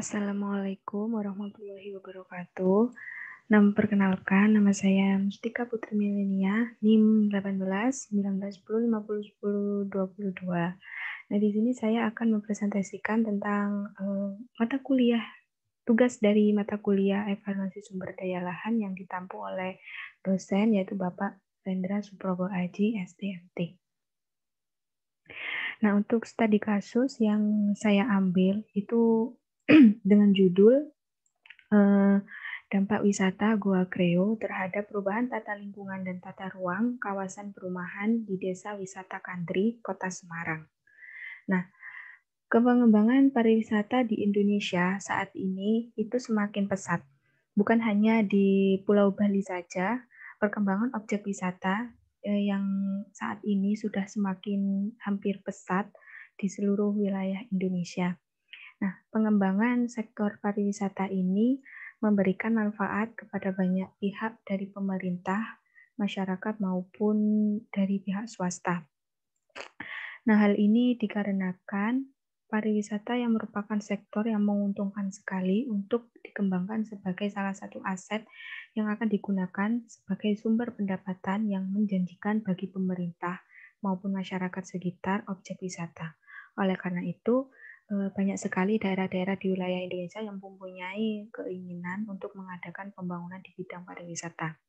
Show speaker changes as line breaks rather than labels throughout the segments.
Assalamualaikum warahmatullahi wabarakatuh. Perkenalkan, nama saya Mustika Putri Milenia, NIM 18 19 10 50 10 22. Nah, di sini saya akan mempresentasikan tentang mata kuliah, tugas dari mata kuliah evaluasi sumber daya lahan yang ditampu oleh dosen yaitu Bapak Rendra Suprobo Aji, STMT. Nah, untuk studi kasus yang saya ambil itu dengan judul dampak wisata Goa Kreo terhadap perubahan tata lingkungan dan tata ruang kawasan perumahan di Desa Wisata Kandri, Kota Semarang. Nah, pengembangan pariwisata di Indonesia saat ini itu semakin pesat. Bukan hanya di Pulau Bali saja, perkembangan objek wisata yang saat ini sudah semakin hampir pesat di seluruh wilayah Indonesia. Nah, pengembangan sektor pariwisata ini memberikan manfaat kepada banyak pihak dari pemerintah, masyarakat maupun dari pihak swasta. Nah, hal ini dikarenakan pariwisata yang merupakan sektor yang menguntungkan sekali untuk dikembangkan sebagai salah satu aset yang akan digunakan sebagai sumber pendapatan yang menjanjikan bagi pemerintah maupun masyarakat sekitar objek wisata. Oleh karena itu, banyak sekali daerah-daerah di wilayah Indonesia yang mempunyai keinginan untuk mengadakan pembangunan di bidang pariwisata.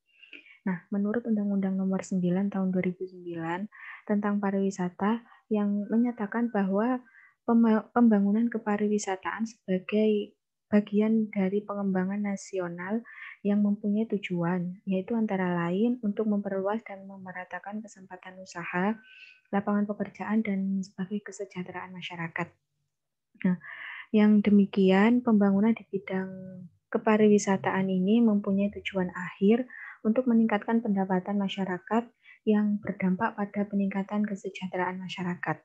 Nah, menurut Undang-Undang Nomor 9 Tahun 2009 tentang pariwisata yang menyatakan bahwa pembangunan kepariwisataan sebagai bagian dari pengembangan nasional yang mempunyai tujuan, yaitu antara lain untuk memperluas dan memeratakan kesempatan usaha, lapangan pekerjaan, dan sebagai kesejahteraan masyarakat. Nah, yang demikian pembangunan di bidang kepariwisataan ini mempunyai tujuan akhir untuk meningkatkan pendapatan masyarakat yang berdampak pada peningkatan kesejahteraan masyarakat.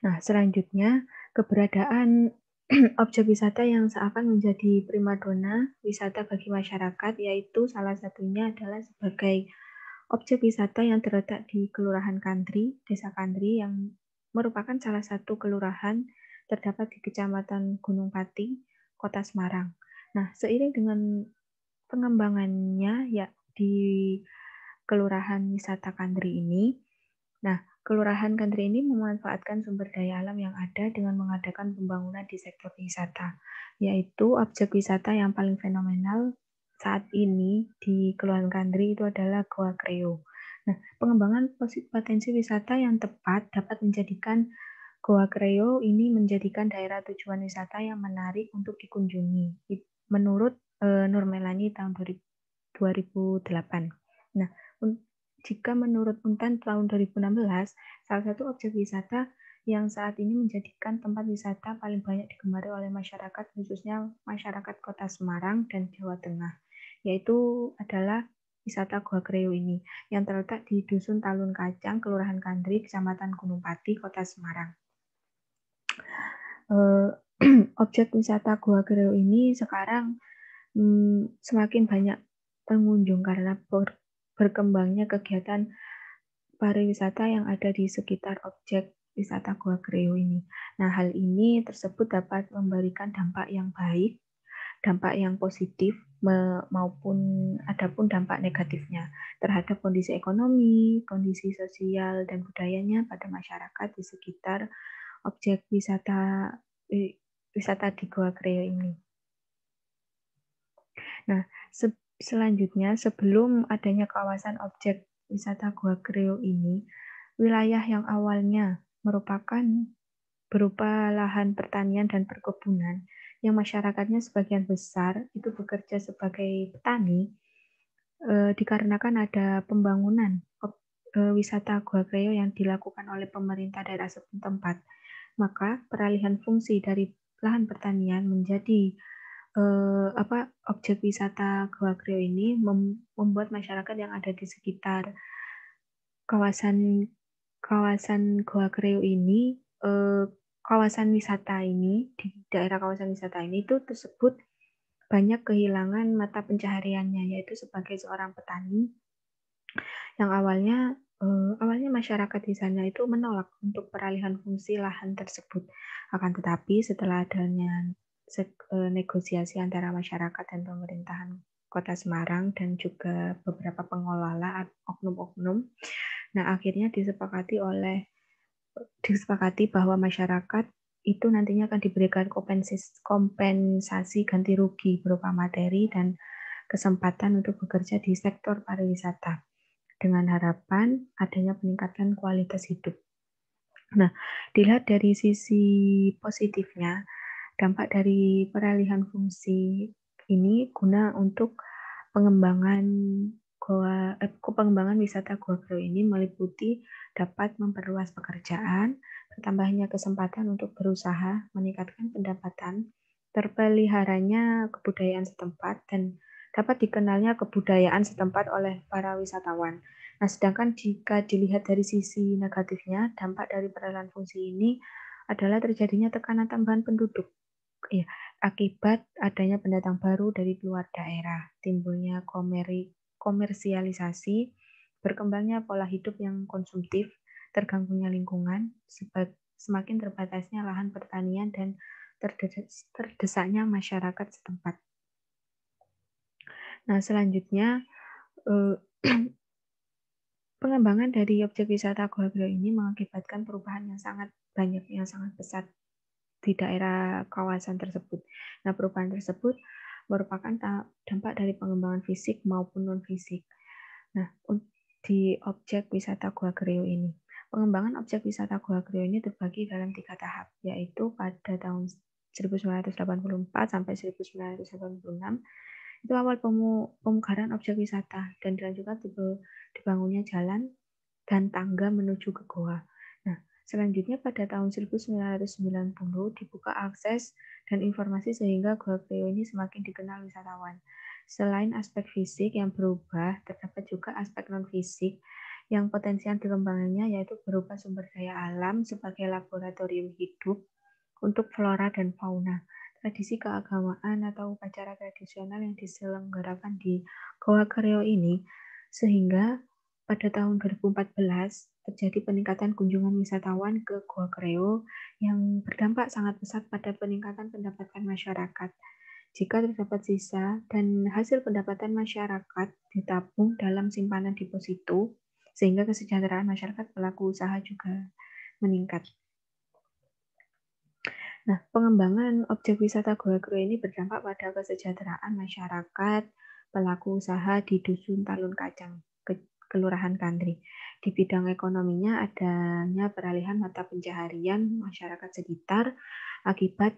Nah, selanjutnya keberadaan objek wisata yang seakan menjadi primadona wisata bagi masyarakat, yaitu salah satunya adalah sebagai objek wisata yang terletak di Kelurahan Kandri, Desa Kandri yang merupakan salah satu kelurahan terdapat di Kecamatan Gunung Pati, Kota Semarang. Nah, seiring dengan pengembangannya ya di Kelurahan Wisata Kandri ini, nah, Kelurahan Kandri ini memanfaatkan sumber daya alam yang ada dengan mengadakan pembangunan di sektor wisata, yaitu objek wisata yang paling fenomenal saat ini di Kelurahan Kandri itu adalah Goa Kreo. Nah, pengembangan potensi wisata yang tepat dapat menjadikan Goa Kreo ini menjadikan daerah tujuan wisata yang menarik untuk dikunjungi. Menurut Nur Melani tahun 2008. Nah, jika menurut Untan tahun 2016, salah satu objek wisata yang saat ini menjadikan tempat wisata paling banyak digemari oleh masyarakat, khususnya masyarakat Kota Semarang dan Jawa Tengah, yaitu adalah wisata Goa Kreo ini, yang terletak di Dusun Talun Kacang, Kelurahan Kandri, Kecamatan Gunung Pati, Kota Semarang. Objek wisata Goa Kreo ini sekarang semakin banyak pengunjung karena berkembangnya kegiatan pariwisata yang ada di sekitar objek wisata Goa Kreo ini. Nah, hal ini tersebut dapat memberikan dampak yang baik, dampak yang positif, maupun adapun dampak negatifnya terhadap kondisi ekonomi, kondisi sosial, dan budayanya pada masyarakat di sekitar objek wisata di Goa Kreo ini. Nah, selanjutnya sebelum adanya kawasan objek wisata Goa Kreo ini, wilayah yang awalnya merupakan berupa lahan pertanian dan perkebunan yang masyarakatnya sebagian besar itu bekerja sebagai petani, dikarenakan ada pembangunan wisata Goa Kreo yang dilakukan oleh pemerintah daerah setempat, maka peralihan fungsi dari lahan pertanian menjadi objek wisata Goa Kreo ini membuat masyarakat yang ada di sekitar kawasan Goa Kreo ini, kawasan wisata ini, di daerah kawasan wisata ini itu tersebut banyak kehilangan mata pencahariannya, yaitu sebagai seorang petani yang awalnya awalnya masyarakat di sana itu menolak untuk peralihan fungsi lahan tersebut. Akan tetapi setelah adanya negosiasi antara masyarakat dan pemerintahan Kota Semarang dan juga beberapa pengelola oknum-oknum, nah akhirnya disepakati bahwa masyarakat itu nantinya akan diberikan kompensasi ganti rugi berupa materi dan kesempatan untuk bekerja di sektor pariwisata dengan harapan adanya peningkatan kualitas hidup. Nah, dilihat dari sisi positifnya, dampak dari peralihan fungsi ini guna untuk pengembangan pengembangan wisata Goa Gero ini meliputi dapat memperluas pekerjaan, bertambahnya kesempatan untuk berusaha, meningkatkan pendapatan, terpeliharanya kebudayaan setempat, dan dapat dikenalnya kebudayaan setempat oleh para wisatawan. Nah, sedangkan jika dilihat dari sisi negatifnya, dampak dari peralihan fungsi ini adalah terjadinya tekanan tambahan penduduk. Ya, akibat adanya pendatang baru dari luar daerah, timbulnya komersialisasi, berkembangnya pola hidup yang konsumtif, terganggunya lingkungan, semakin terbatasnya lahan pertanian dan terdesaknya masyarakat setempat. Nah, selanjutnya pengembangan dari objek wisata Goa Gero ini mengakibatkan perubahan yang sangat banyak, yang sangat pesat di daerah kawasan tersebut. Nah, perubahan tersebut merupakan dampak dari pengembangan fisik maupun non-fisik. Nah, di objek wisata Goa Gero ini, pengembangan objek wisata Goa Gero ini terbagi dalam 3 tahap, yaitu pada tahun 1984 sampai 1986 itu awal pemugaran objek wisata dan dilanjutkan dibangunnya jalan dan tangga menuju ke goa. Nah, selanjutnya pada tahun 1990 dibuka akses dan informasi sehingga Goa Gero ini semakin dikenal wisatawan. Selain aspek fisik yang berubah, terdapat juga aspek non-fisik yang potensial dikembangannya yaitu berupa sumber daya alam sebagai laboratorium hidup untuk flora dan fauna. Tradisi keagamaan atau upacara tradisional yang diselenggarakan di Goa Gero ini, sehingga pada tahun 2014 terjadi peningkatan kunjungan wisatawan ke Goa Gero yang berdampak sangat besar pada peningkatan pendapatan masyarakat. Jika terdapat sisa dan hasil pendapatan masyarakat ditabung dalam simpanan deposito, sehingga kesejahteraan masyarakat pelaku usaha juga meningkat. Nah, pengembangan objek wisata Goa Gero ini berdampak pada kesejahteraan masyarakat pelaku usaha di Dusun Talun Kacang, Kelurahan Kandri. Di bidang ekonominya adanya peralihan mata pencaharian masyarakat sekitar akibat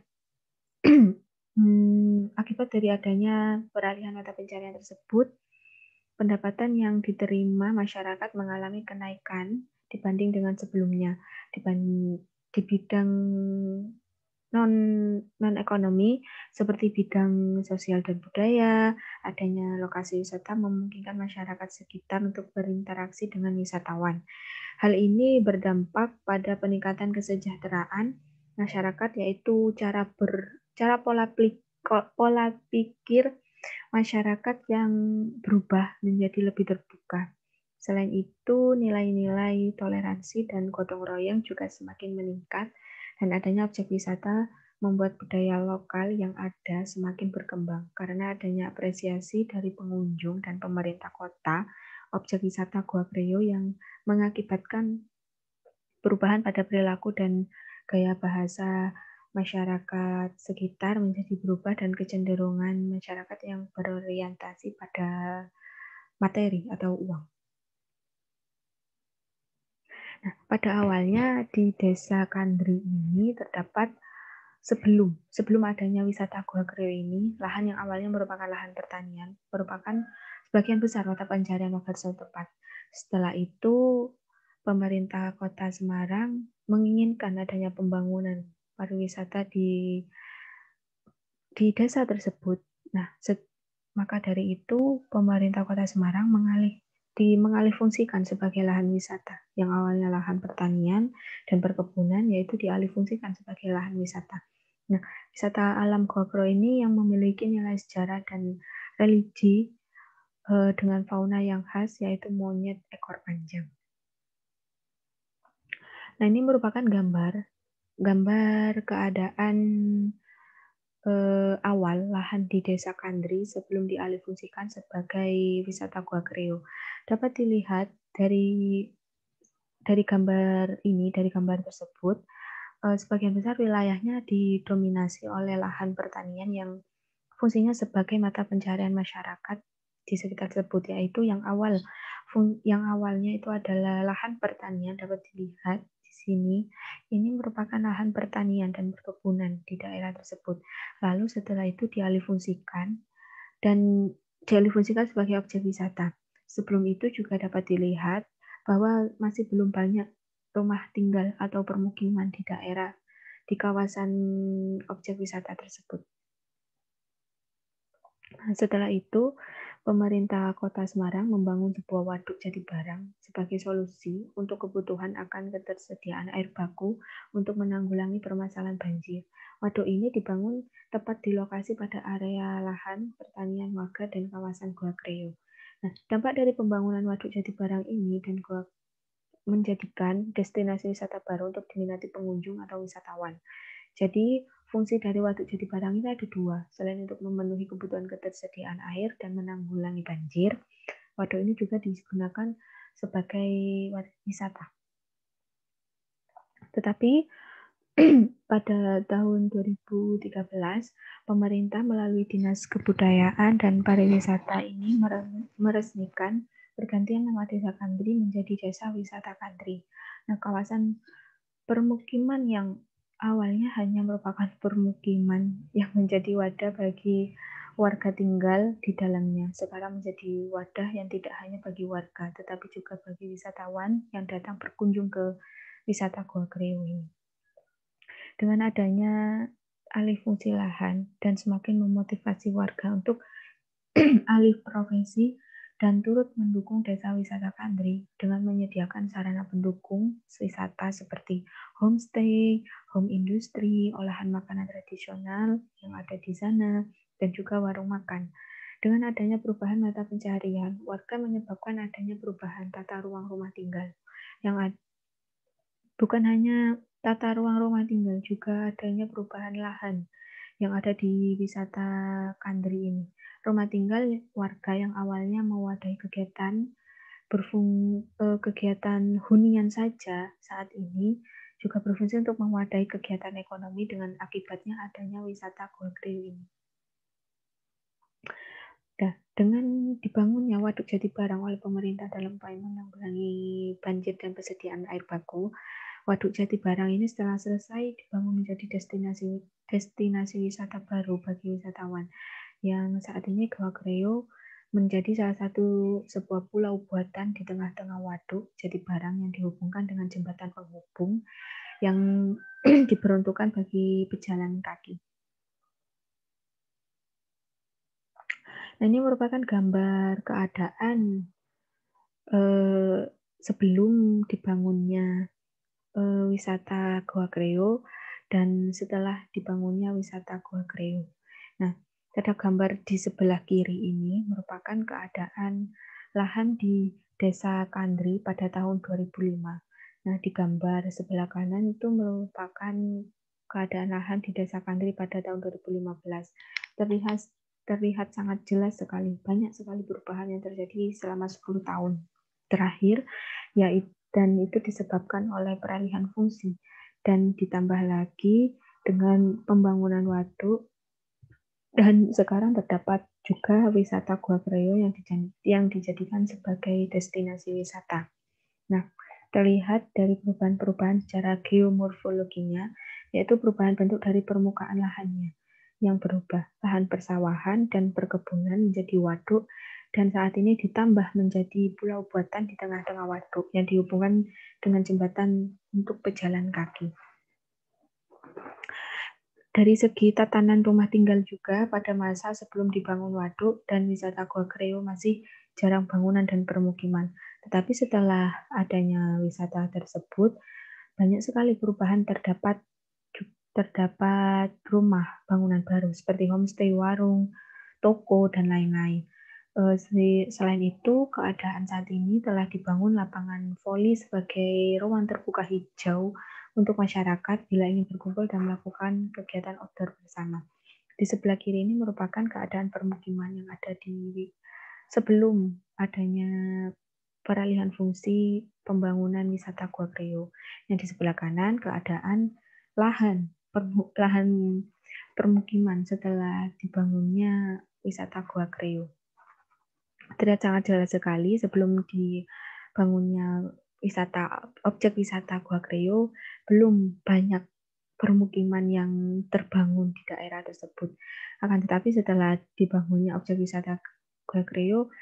akibat dari adanya peralihan mata pencaharian tersebut, pendapatan yang diterima masyarakat mengalami kenaikan dibanding dengan sebelumnya. Di bidang non-ekonomi seperti bidang sosial dan budaya, adanya lokasi wisata memungkinkan masyarakat sekitar untuk berinteraksi dengan wisatawan. Hal ini berdampak pada peningkatan kesejahteraan masyarakat, yaitu pola pikir masyarakat yang berubah menjadi lebih terbuka. Selain itu, nilai-nilai toleransi dan gotong royong juga semakin meningkat, dan adanya objek wisata membuat budaya lokal yang ada semakin berkembang. Karena adanya apresiasi dari pengunjung dan pemerintah kota, objek wisata Goa Gero yang mengakibatkan perubahan pada perilaku dan gaya bahasa masyarakat sekitar menjadi berubah dan kecenderungan masyarakat yang berorientasi pada materi atau uang. Nah, pada awalnya di Desa Kandri ini terdapat sebelum adanya wisata Goa Gero ini, lahan yang awalnya merupakan lahan pertanian merupakan sebagian besar mata pencaharian warga setempat. Setelah itu, pemerintah Kota Semarang menginginkan adanya pembangunan pariwisata di desa tersebut. Nah, maka dari itu pemerintah Kota Semarang mengalihfungsikan sebagai lahan wisata yang awalnya lahan pertanian dan perkebunan, yaitu dialihfungsikan sebagai lahan wisata. Nah, wisata alam Goa Gero ini yang memiliki nilai sejarah dan religi dengan fauna yang khas, yaitu monyet ekor panjang. Nah, ini merupakan gambar keadaan awal lahan di Desa Kandri sebelum dialihfungsikan sebagai wisata Gua Kreo. Dapat dilihat dari dari gambar tersebut, sebagian besar wilayahnya didominasi oleh lahan pertanian yang fungsinya sebagai mata pencaharian masyarakat di sekitar tersebut, yaitu yang awalnya itu adalah lahan pertanian. Dapat dilihat di sini, ini merupakan lahan pertanian dan perkebunan di daerah tersebut. Lalu setelah itu dialihfungsikan sebagai objek wisata. Sebelum itu juga dapat dilihat bahwa masih belum banyak rumah tinggal atau permukiman di kawasan objek wisata tersebut. Setelah itu, pemerintah Kota Semarang membangun sebuah waduk Jati Barang sebagai solusi untuk kebutuhan akan ketersediaan air baku untuk menanggulangi permasalahan banjir. Waduk ini dibangun tepat di lokasi pada area lahan pertanian warga dan kawasan Gua Kreo. Nah, dampak dari pembangunan waduk Jati Barang ini dan Gua menjadikan destinasi wisata baru untuk diminati pengunjung atau wisatawan. Jadi, fungsi dari Waduk Jati Barang ini ada dua. Selain untuk memenuhi kebutuhan ketersediaan air dan menanggulangi banjir, waduk ini juga digunakan sebagai wisata. Tetapi pada tahun 2013, pemerintah melalui Dinas Kebudayaan dan Pariwisata ini meresmikan pergantian nama Desa Kandri menjadi Desa Wisata Kandri. Nah, kawasan permukiman yang awalnya hanya merupakan permukiman yang menjadi wadah bagi warga tinggal di dalamnya, sekarang menjadi wadah yang tidak hanya bagi warga, tetapi juga bagi wisatawan yang datang berkunjung ke wisata Gua Kreo ini. Dengan adanya alih fungsi lahan dan semakin memotivasi warga untuk alih profesi dan turut mendukung Desa Wisata Kandri dengan menyediakan sarana pendukung wisata seperti homestay, home industry, olahan makanan tradisional yang ada di sana, dan juga warung makan. Dengan adanya perubahan mata pencaharian, warga menyebabkan adanya perubahan tata ruang rumah tinggal yang bukan hanya tata ruang rumah tinggal, juga adanya perubahan lahan yang ada di wisata Kandri ini. Rumah tinggal warga yang awalnya mewadahi kegiatan hunian saja saat ini juga berfungsi untuk mewadahi kegiatan ekonomi dengan akibatnya adanya wisata Gua Kreo ini. Nah, dengan dibangunnya Waduk Jati Barang oleh pemerintah dalam upaya menanggulangi banjir dan persediaan air baku, Waduk Jati Barang ini setelah selesai dibangun menjadi destinasi wisata baru bagi wisatawan, yang saat ini Gua Kreo menjadi salah satu sebuah pulau buatan di tengah-tengah Waduk Jati Barang yang dihubungkan dengan jembatan penghubung yang diperuntukkan bagi pejalan kaki. Nah, ini merupakan gambar keadaan sebelum dibangunnya wisata Gua Kreo dan setelah dibangunnya wisata Gua Kreo. Nah, pada gambar di sebelah kiri ini merupakan keadaan lahan di Desa Kandri pada tahun 2005. Nah, di gambar sebelah kanan itu merupakan keadaan lahan di Desa Kandri pada tahun 2015. Terlihat sangat jelas sekali, banyak sekali perubahan yang terjadi selama 10 tahun terakhir, dan itu disebabkan oleh peralihan fungsi dan ditambah lagi dengan pembangunan waduk, dan sekarang terdapat juga wisata Gua Kreo yang dijadikan sebagai destinasi wisata. Nah, terlihat dari perubahan-perubahan secara geomorfologinya, yaitu perubahan bentuk dari permukaan lahannya yang berubah, lahan persawahan dan perkebunan menjadi waduk, dan saat ini ditambah menjadi pulau buatan di tengah-tengah waduk yang dihubungkan dengan jembatan untuk pejalan kaki. Dari segi tatanan rumah tinggal juga, pada masa sebelum dibangun waduk dan wisata Gua Kreo masih jarang bangunan dan permukiman. Tetapi setelah adanya wisata tersebut, banyak sekali perubahan terdapat rumah bangunan baru seperti homestay, warung, toko, dan lain-lain. Selain itu, keadaan saat ini telah dibangun lapangan voli sebagai ruang terbuka hijau untuk masyarakat bila ingin berkumpul dan melakukan kegiatan outdoor bersama. Di sebelah kiri ini merupakan keadaan permukiman yang ada di sebelum adanya peralihan fungsi pembangunan wisata Gua Kreo. Yang di sebelah kanan keadaan lahan permukiman setelah dibangunnya wisata Gua Kreo. Terlihat sangat jelas sekali sebelum dibangunnya objek wisata Gua Kreo belum banyak permukiman yang terbangun di daerah tersebut. Akan tetapi setelah dibangunnya objek wisata Gua Kreo,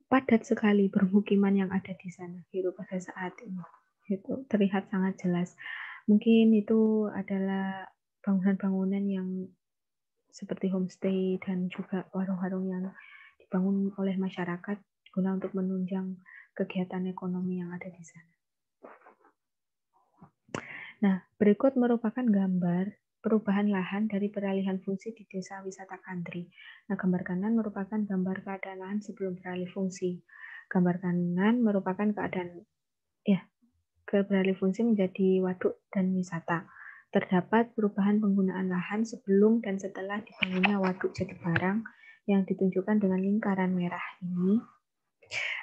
padat sekali permukiman yang ada di sana gitu pada saat ini. Itu terlihat sangat jelas. Mungkin itu adalah bangunan-bangunan yang seperti homestay dan juga warung-warung yang dibangun oleh masyarakat guna untuk menunjang kegiatan ekonomi yang ada di sana. Nah, berikut merupakan gambar perubahan lahan dari peralihan fungsi di Desa Wisata Kandri. Nah, gambar kanan merupakan gambar keadaan lahan sebelum beralih fungsi. Gambar kanan merupakan keadaan beralih fungsi menjadi waduk dan wisata. Terdapat perubahan penggunaan lahan sebelum dan setelah dibangunnya Waduk Jatibarang yang ditunjukkan dengan lingkaran merah ini.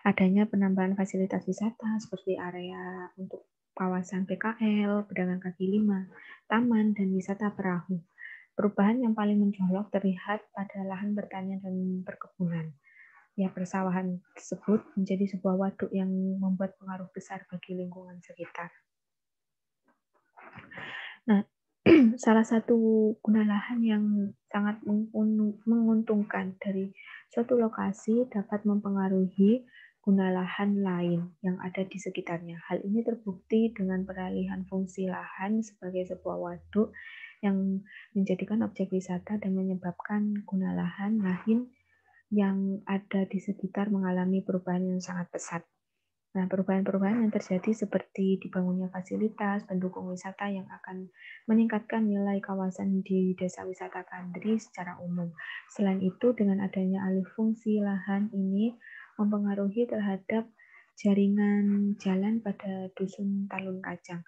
Adanya penambahan fasilitas wisata seperti area untuk kawasan PKL, pedagang kaki lima, taman, dan wisata perahu. Perubahan yang paling mencolok terlihat pada lahan pertanian dan perkebunan. Ya, persawahan tersebut menjadi sebuah waduk yang membuat pengaruh besar bagi lingkungan sekitar. Nah, salah satu guna lahan yang sangat menguntungkan dari suatu lokasi dapat mempengaruhi guna lahan lain yang ada di sekitarnya. Hal ini terbukti dengan peralihan fungsi lahan sebagai sebuah waduk yang menjadikan objek wisata dan menyebabkan guna lahan lain yang ada di sekitar mengalami perubahan yang sangat pesat. Nah, perubahan-perubahan yang terjadi seperti dibangunnya fasilitas pendukung wisata yang akan meningkatkan nilai kawasan di Desa Wisata Kandri secara umum. Selain itu, dengan adanya alih fungsi lahan ini mempengaruhi terhadap jaringan jalan pada Dusun Talun Kacang.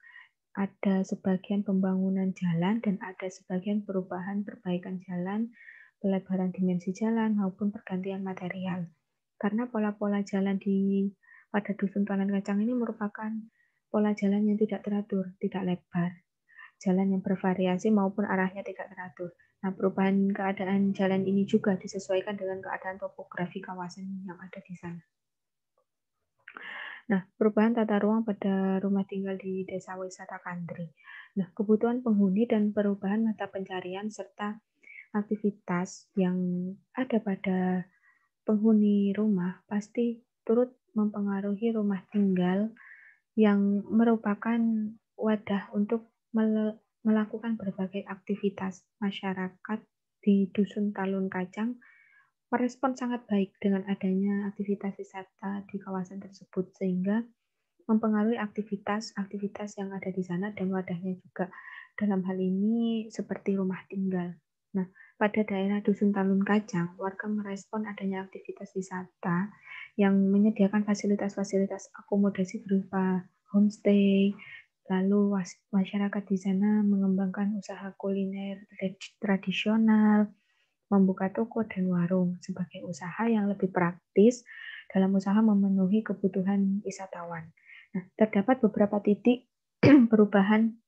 Ada sebagian pembangunan jalan dan ada sebagian perubahan perbaikan jalan, pelebaran dimensi jalan maupun pergantian material. Karena pola-pola jalan pada Dusun Talun Kacang ini merupakan pola jalan yang tidak teratur, tidak lebar, jalan yang bervariasi maupun arahnya tidak teratur. Nah, perubahan keadaan jalan ini juga disesuaikan dengan keadaan topografi kawasan yang ada di sana. Nah, perubahan tata ruang pada rumah tinggal di Desa Wisata Kandri. Nah, kebutuhan penghuni dan perubahan mata pencarian serta aktivitas yang ada pada penghuni rumah pasti turut mempengaruhi rumah tinggal yang merupakan wadah untuk melakukan berbagai aktivitas. Masyarakat di Dusun Talun Kacang merespon sangat baik dengan adanya aktivitas wisata di kawasan tersebut, sehingga mempengaruhi aktivitas yang ada di sana dan wadahnya juga. Dalam hal ini seperti rumah tinggal. Nah, pada daerah Dusun Talun Kacang, warga merespon adanya aktivitas wisata yang menyediakan fasilitas-fasilitas akomodasi berupa homestay, lalu masyarakat di sana mengembangkan usaha kuliner tradisional, membuka toko dan warung sebagai usaha yang lebih praktis dalam usaha memenuhi kebutuhan wisatawan. Nah, terdapat beberapa titik perubahan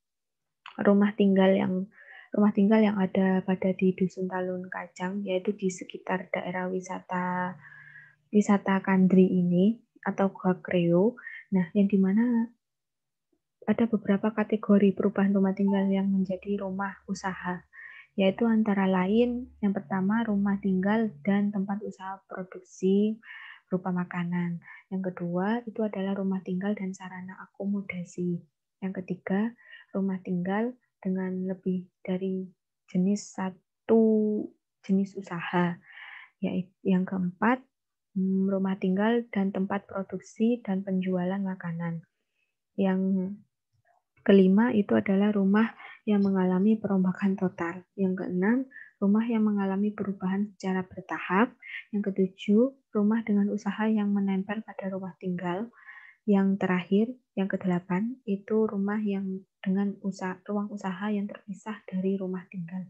rumah tinggal yang ada pada di Dusun Talun Kacang, yaitu di sekitar daerah wisata Kandri ini atau Gua Kreo. Nah, yang dimana ada beberapa kategori perubahan rumah tinggal yang menjadi rumah usaha, yaitu antara lain yang pertama rumah tinggal dan tempat usaha produksi berupa makanan. Yang kedua itu adalah rumah tinggal dan sarana akomodasi. Yang ketiga, rumah tinggal dengan lebih dari satu jenis usaha. Yang keempat, rumah tinggal dan tempat produksi dan penjualan makanan. Yang kelima itu adalah rumah yang mengalami perombakan total. Yang keenam, rumah yang mengalami perubahan secara bertahap. Yang ketujuh, rumah dengan usaha yang menempel pada rumah tinggal. Yang terakhir, yang kedelapan, itu rumah yang dengan ruang usaha yang terpisah dari rumah tinggal.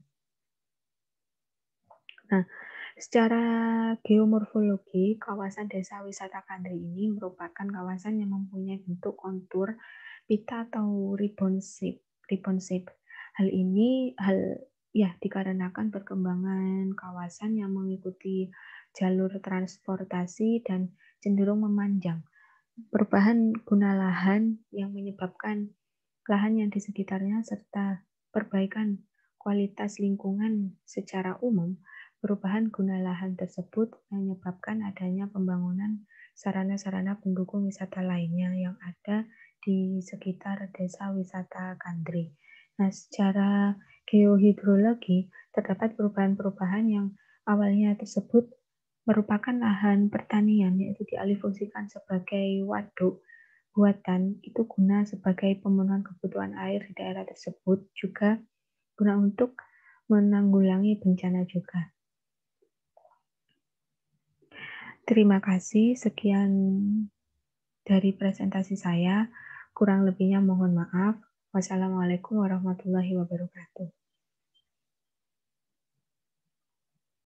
Nah, secara geomorfologi, kawasan Desa Wisata Kandri ini merupakan kawasan yang mempunyai bentuk kontur pita atau ribbon shape. Hal ini dikarenakan perkembangan kawasan yang mengikuti jalur transportasi dan cenderung memanjang. Perubahan guna lahan yang menyebabkan lahan yang di sekitarnya serta perbaikan kualitas lingkungan secara umum. Perubahan guna lahan tersebut menyebabkan adanya pembangunan sarana-sarana pendukung wisata lainnya yang ada di sekitar Desa Wisata Kandri. Nah, secara geohidrologi terdapat perubahan-perubahan yang awalnya tersebut merupakan lahan pertanian, yaitu dialihfungsikan sebagai waduk buatan, itu guna sebagai pemenuhan kebutuhan air di daerah tersebut, juga guna untuk menanggulangi bencana juga. Terima kasih, sekian dari presentasi saya. Kurang lebihnya mohon maaf. Wassalamualaikum warahmatullahi wabarakatuh.